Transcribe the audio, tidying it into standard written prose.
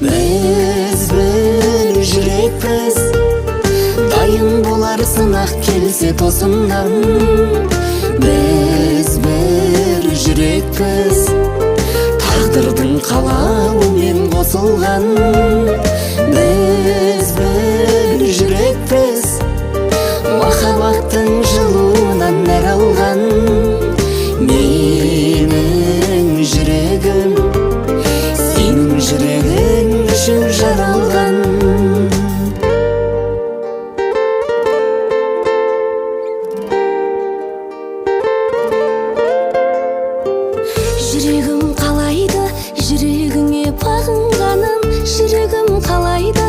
Біз бір жүрекпіз, дайын болар сынақ келсе тосыннан. Біз бір жүрекпіз, тағдырдың қалауымен қосылған. Біз бір жүрекпіз, махаббаттың жылуынан нәр алған. Менің жүрегім сенің жүрегің үшін жаралған. Жүрегім қалайды жүрегіңе бағынғаным, жүрегім қалайды